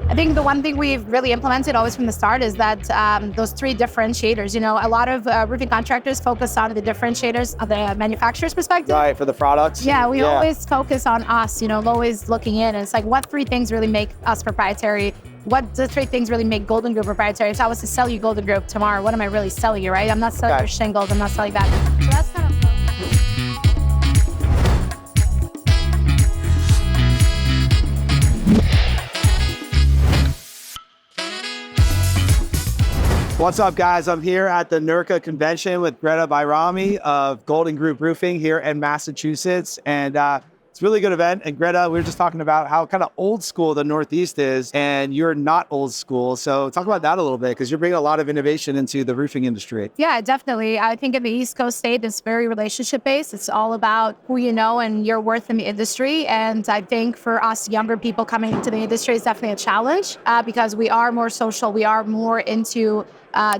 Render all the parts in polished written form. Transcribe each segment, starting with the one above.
I think the one thing we've really implemented always from the start is that those three differentiators. You know, a lot of roofing contractors focus on the differentiators of the manufacturer's perspective. Right, for the products? Yeah, we always focus on us, you know, always looking in. And it's like, what three things really make us proprietary? What the three things really make Golden Group proprietary? If I was to sell you Golden Group tomorrow, what am I really selling you, right? I'm not selling your shingles, I'm not selling that. So that's kind of What's up, guys? I'm here at the NERCA convention with Greta Bajrami of Golden Group Roofing here in Massachusetts. And it's a really good event. And Greta, we were just talking about how kind of old school the Northeast is, and you're not old school. So talk about that a little bit, because you're bringing a lot of innovation into the roofing industry. Yeah, definitely. I think in the East Coast state, it's very relationship-based. It's all about who you know and your worth in the industry. And I think for us younger people coming into the industry, it's definitely a challenge because we are more social. We are more into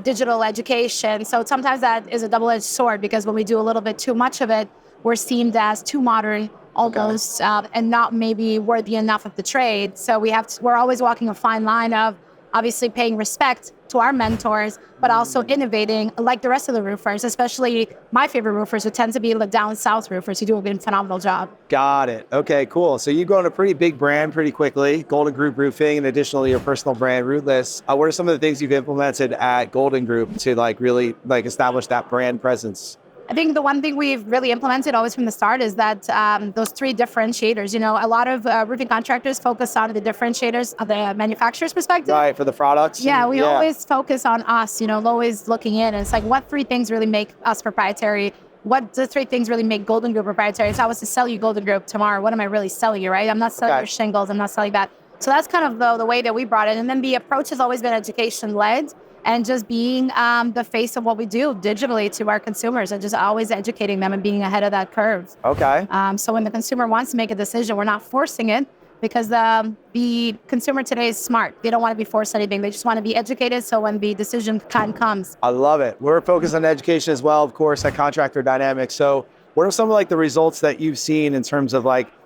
digital education. So sometimes that is a double-edged sword, because when we do a little bit too much of it, we're seen as too modern almost and not maybe worthy enough of the trade. So we're always walking a fine line of obviously paying respect to our mentors, but also innovating like the rest of the roofers, especially my favorite roofers, who tend to be the down south roofers who do a phenomenal job. Got it. Okay, cool. So you grown a pretty big brand pretty quickly, Golden Group Roofing, in addition to your personal brand, Rootless. What are some of the things you've implemented at Golden Group to really establish that brand presence? I think the one thing we've really implemented always from the start is that those three differentiators. You know, a lot of roofing contractors focus on the differentiators of the manufacturer's perspective. Right, for the products? Yeah, we always focus on us, you know, always looking in. And it's like, what three things really make us proprietary? What the three things really make Golden Group proprietary? If I was to sell you Golden Group tomorrow, what am I really selling you, right? I'm not selling your shingles, I'm not selling that. So that's kind of the way that we brought it. And then the approach has always been education-led, and just being the face of what we do digitally to our consumers, and just always educating them and being ahead of that curve. Okay. So when the consumer wants to make a decision, we're not forcing it, because the consumer today is smart. They don't want to be forced anything. They just want to be educated. So when the decision time comes. I love it. We're focused on education as well, of course, at Contractor Dynamics. So what are some of the results that you've seen in terms of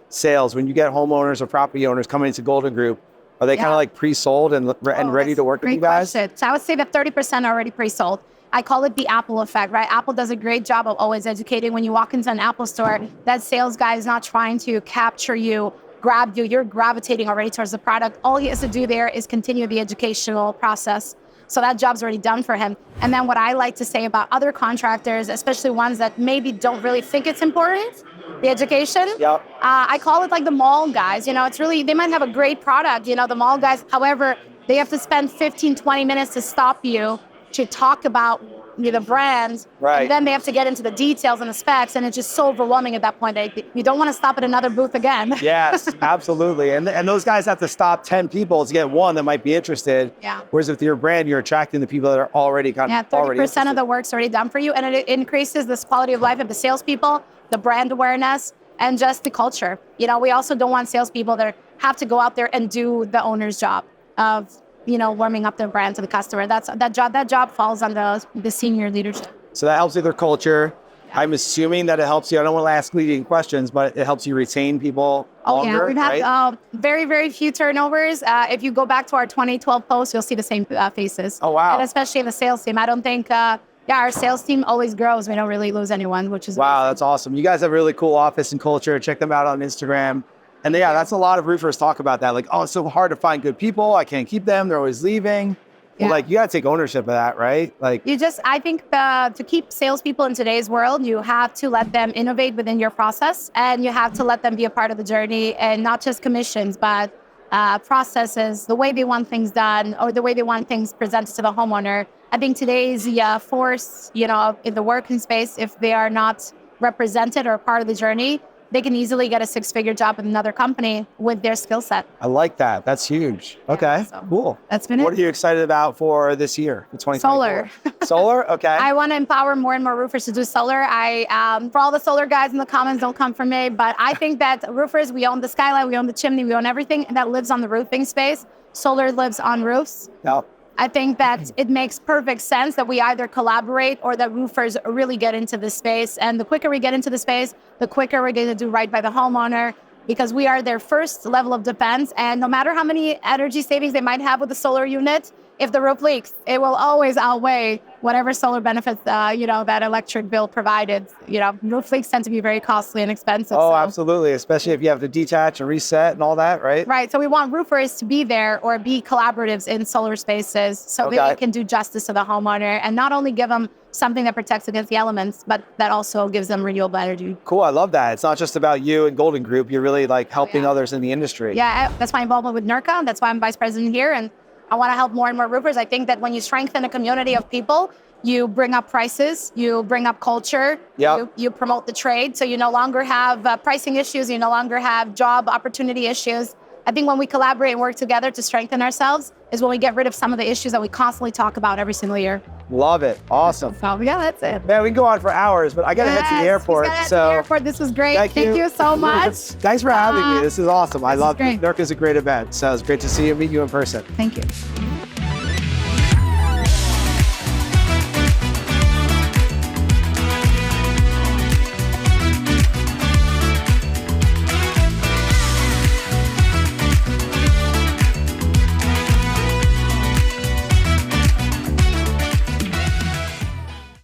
sales when you get homeowners or property owners coming into Golden Group? Are they kind of pre-sold and ready to work with you guys? Question. So I would say that 30% are already pre-sold. I call it the Apple effect, right? Apple does a great job of always educating. When you walk into an Apple store, that sales guy is not trying to capture you, grab you. You're gravitating already towards the product. All he has to do there is continue the educational process. So that job's already done for him. And then what I like to say about other contractors, especially ones that maybe don't really think it's important, the education. Yep. I call it like the mall guys. You know, it's really, they might have a great product, you know, the mall guys. However, they have to spend 15, 20 minutes to stop you to talk about the brand. Right. And then they have to get into the details and the specs. And it's just so overwhelming at that point. You don't want to stop at another booth again. Yes, absolutely. And those guys have to stop 10 people to get one that might be interested. Yeah. Whereas with your brand, you're attracting the people that are already 30% of the work's already done for you. And it increases this quality of life of the salespeople, the brand awareness, and just the culture. You know, we also don't want salespeople that have to go out there and do the owner's job of, warming up their brand to the customer. That job falls on the senior leadership. So that helps with their culture. Yeah. I'm assuming that it helps you. I don't want to ask leading questions, but it helps you retain people longer, yeah, we've had very, very few turnovers. If you go back to our 2012 post, you'll see the same faces. Oh, wow. And especially in the sales team. I don't think... our sales team always grows. We don't really lose anyone, which is wow. amazing. That's awesome. You guys have a really cool office and culture. Check them out on Instagram. And yeah, that's a lot of roofers talk about that. It's so hard to find good people. I can't keep them. They're always leaving. Yeah. Well, you got to take ownership of that, right? I think to keep salespeople in today's world, you have to let them innovate within your process, and you have to let them be a part of the journey, and not just commissions, but processes, the way they want things done, or the way they want things presented to the homeowner. I think today's force, in the working space, if they are not represented or part of the journey, they can easily get a six-figure job with another company with their skill set. I like that. That's huge. Okay, cool. That's been it. What are you excited about for this year, for 2024? Solar. Solar? Okay. I want to empower more and more roofers to do solar. For all the solar guys in the comments, don't come for me, but I think that roofers, we own the skylight, we own the chimney, we own everything that lives on the roofing space. Solar lives on roofs. Yep. I think that it makes perfect sense that we either collaborate or that roofers really get into the space. And the quicker we get into the space, the quicker we're going to do right by the homeowner. because we are their first level of defense. And no matter how many energy savings they might have with the solar unit, if the roof leaks, it will always outweigh whatever solar benefits, that electric bill provided. Roof leaks tend to be very costly and expensive. Oh, so. absolutely. Especially if you have to detach and reset and all that, right? Right. So we want roofers to be there or be collaboratives in solar spaces so Okay. they can do justice to the homeowner and not only give them something that protects against the elements, but that also gives them renewable energy. Cool. I love that. It's not just about you and Golden Group. You're really like helping others in the industry. Yeah, that's my involvement with NERCA. That's why I'm vice president here. And I want to help more and more roofers. I think that when you strengthen a community of people, you bring up prices, you bring up culture, you promote the trade. So you no longer have pricing issues, you no longer have job opportunity issues. I think when we collaborate and work together to strengthen ourselves is when we get rid of some of the issues that we constantly talk about every single year. Love it. Awesome. So yeah, that's it. Man, we can go on for hours, but I got to head to the airport. To the airport. This was great. Thank you so much. Thanks for having me. This is awesome. I love it. great. NERCA is a great event. So it's great to see you, meet you in person. Thank you.